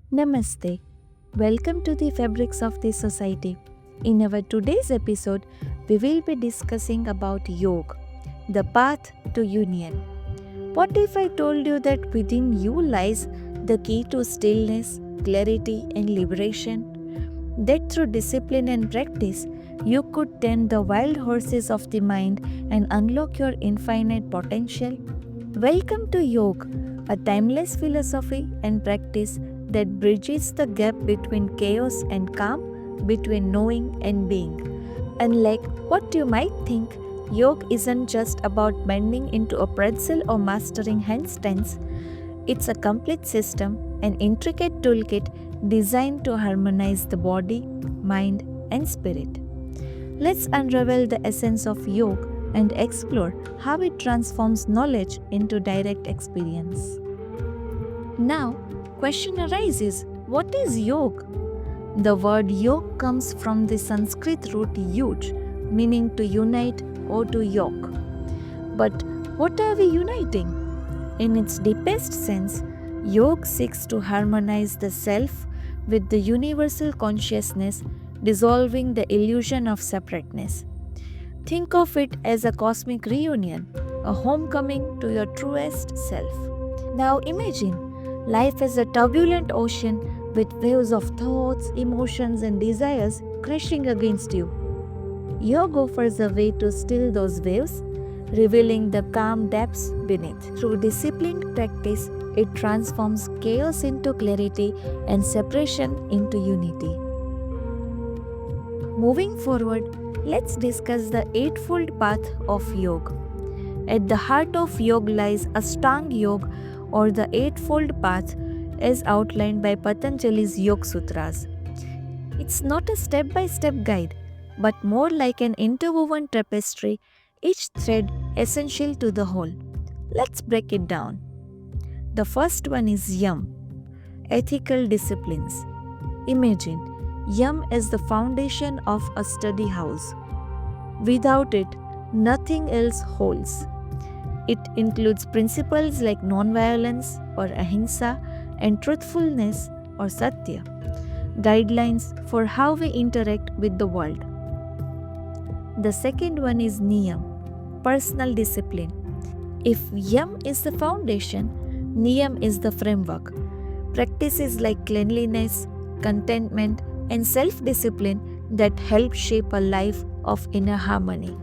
Namaste. Welcome to the Fabrics of the Society. In our today's episode, we will be discussing about yoga, the path to union. What if I told you that within you lies the key to stillness, clarity, and liberation? That through discipline and practice, you could tame the wild horses of the mind and unlock your infinite potential? Welcome to Yoga, a timeless philosophy and practice that bridges the gap between chaos and calm, between knowing and being. Unlike what you might think, yoga isn't just about bending into a pretzel or mastering handstands. It's a complete system, an intricate toolkit designed to harmonize the body, mind, and spirit. Let's unravel the essence of yoga and explore how it transforms knowledge into direct experience. Now, question arises, what is yoga? The word yoga comes from the Sanskrit root yuj, meaning to unite or to yoke. But what are we uniting? In its deepest sense, yoga seeks to harmonize the self with the universal consciousness, dissolving the illusion of separateness. Think of it as a cosmic reunion, a homecoming to your truest self. Now imagine life as a turbulent ocean with waves of thoughts, emotions, and desires crashing against you. Yoga offers a way to still those waves, revealing the calm depths beneath. Through disciplined practice, it transforms chaos into clarity and separation into unity. Moving forward, let's discuss the Eightfold Path of Yoga. At the heart of yoga lies Aṣṭāṅga Yoga, or the Eightfold Path, as outlined by Patanjali's Yoga Sutras. It's not a step-by-step guide, but more like an interwoven tapestry, each thread essential to the whole. Let's break it down. The first one is Yam, ethical disciplines. Imagine Yam as the foundation of a study house. Without it, nothing else holds. It includes principles like non-violence or ahimsa and truthfulness or satya, guidelines for how we interact with the world. The second one is niyam, personal discipline. If yam is the foundation, niyam is the framework. Practices like cleanliness, contentment, and self-discipline that help shape a life of inner harmony.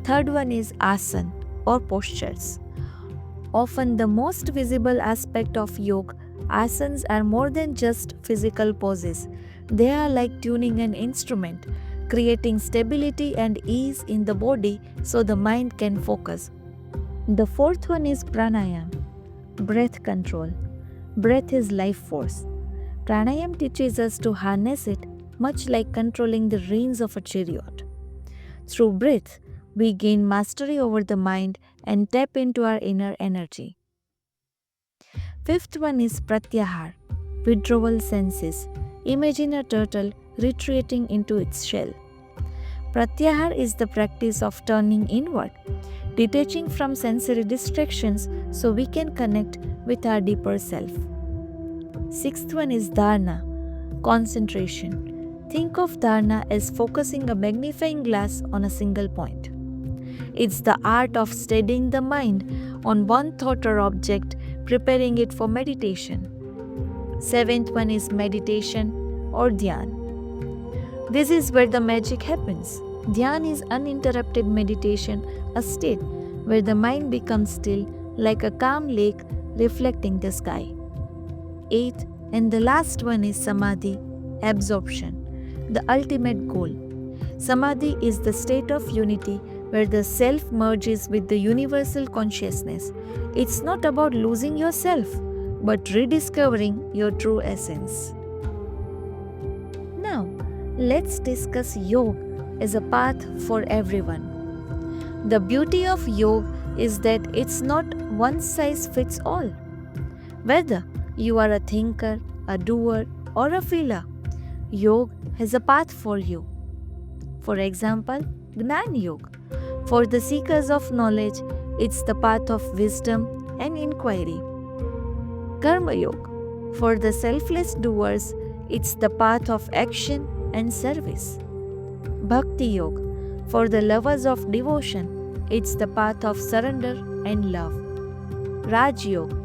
Third one is asana, or postures. Often the most visible aspect of yoga, asanas are more than just physical poses. They are like tuning an instrument, creating stability and ease in the body so the mind can focus. The fourth one is pranayam, breath control. Breath is life force. Pranayam teaches us to harness it, much like controlling the reins of a chariot. Through breath, we gain mastery over the mind and tap into our inner energy. Fifth one is pratyahar, withdrawal senses. Imagine a turtle retreating into its shell. Pratyahar is the practice of turning inward, detaching from sensory distractions so we can connect with our deeper self. Sixth one is dharana, concentration. Think of dharana as focusing a magnifying glass on a single point. It's the art of steadying the mind on one thought or object, preparing it for meditation. Seventh one is meditation or dhyan. This is where the magic happens. Dhyan is uninterrupted meditation, a state where the mind becomes still like a calm lake reflecting the sky. Eighth and the last one is samadhi, absorption, the ultimate goal. Samadhi is the state of unity where the self merges with the universal consciousness. It's not about losing yourself, but rediscovering your true essence. Now, let's discuss yoga as a path for everyone. The beauty of yoga is that it's not one size fits all. Whether you are a thinker, a doer, or a feeler, yoga has a path for you. For example, Jnana Yoga. For the seekers of knowledge, it's the path of wisdom and inquiry. Karma Yoga. For the selfless doers, it's the path of action and service. Bhakti Yoga. For the lovers of devotion, it's the path of surrender and love. Raj Yoga.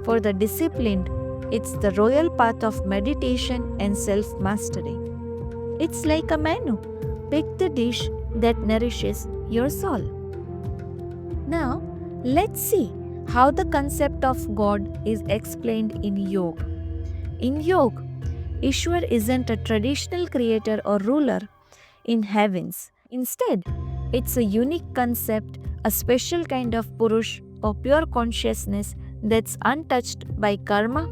For the disciplined, it's the royal path of meditation and self-mastery. It's like a menu. Pick the dish that nourishes your soul. Now, let's see how the concept of God is explained in Yoga. In Yoga, Īśvara isn't a traditional creator or ruler in heavens. Instead, it's a unique concept, a special kind of Purush or pure consciousness that's untouched by karma,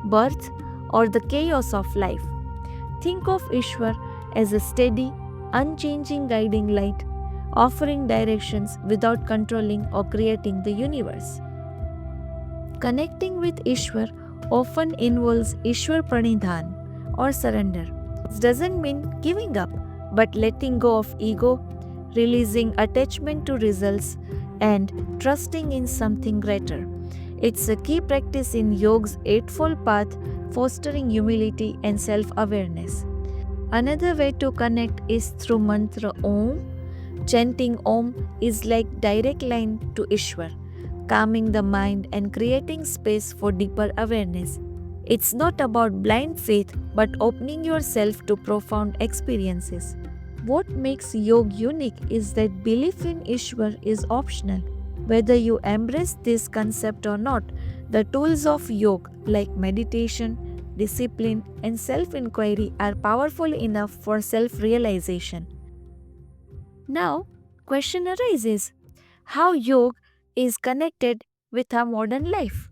birth, or the chaos of life. Think of Īśvara as a steady, unchanging guiding light, offering directions without controlling or creating the universe. Connecting with Īśvara often involves Īśvara Pranidhan or surrender. This doesn't mean giving up, but letting go of ego, releasing attachment to results, and trusting in something greater. It's a key practice in Yoga's Eightfold Path, fostering humility and self-awareness. Another way to connect is through mantra Om. Chanting Om is like direct line to Īśvara, calming the mind and creating space for deeper awareness. It's not about blind faith, but opening yourself to profound experiences. What makes yoga unique is that belief in Īśvara is optional. Whether you embrace this concept or not, the tools of yoga like meditation, discipline, and self-inquiry are powerful enough for self-realization. Now, question arises, how yoga is connected with our modern life?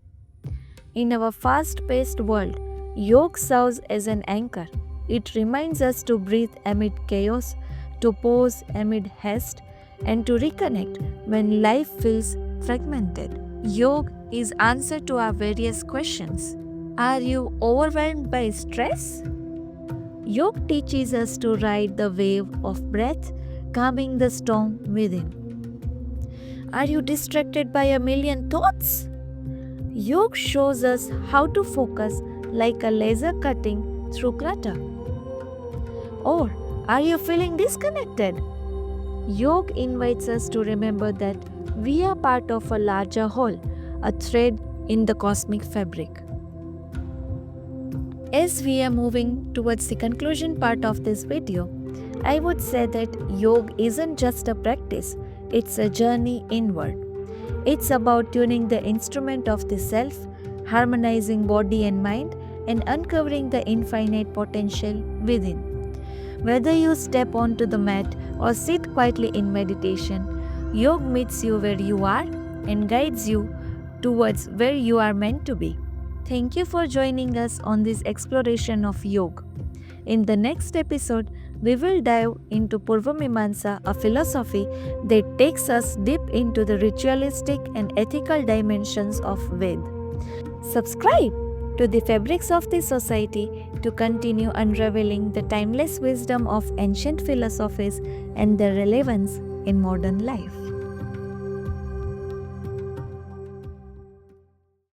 In our fast-paced world, yoga serves as an anchor. It reminds us to breathe amid chaos, to pause amid haste, and to reconnect when life feels fragmented. Yoga is answer to our various questions. Are you overwhelmed by stress? Yoga teaches us to ride the wave of breath, calming the storm within. Are you distracted by a million thoughts? Yoga shows us how to focus like a laser cutting through clutter. Or are you feeling disconnected? Yoga invites us to remember that we are part of a larger whole, a thread in the cosmic fabric. As we are moving towards the conclusion part of this video, I would say that yoga isn't just a practice, it's a journey inward. It's about tuning the instrument of the self, harmonizing body and mind, and uncovering the infinite potential within. Whether you step onto the mat or sit quietly in meditation, yoga meets you where you are and guides you towards where you are meant to be. Thank you for joining us on this exploration of yoga. In the next episode, we will dive into Purvamimamsa, a philosophy that takes us deep into the ritualistic and ethical dimensions of Ved. Subscribe to the Fabrics of the Society to continue unraveling the timeless wisdom of ancient philosophies and their relevance in modern life.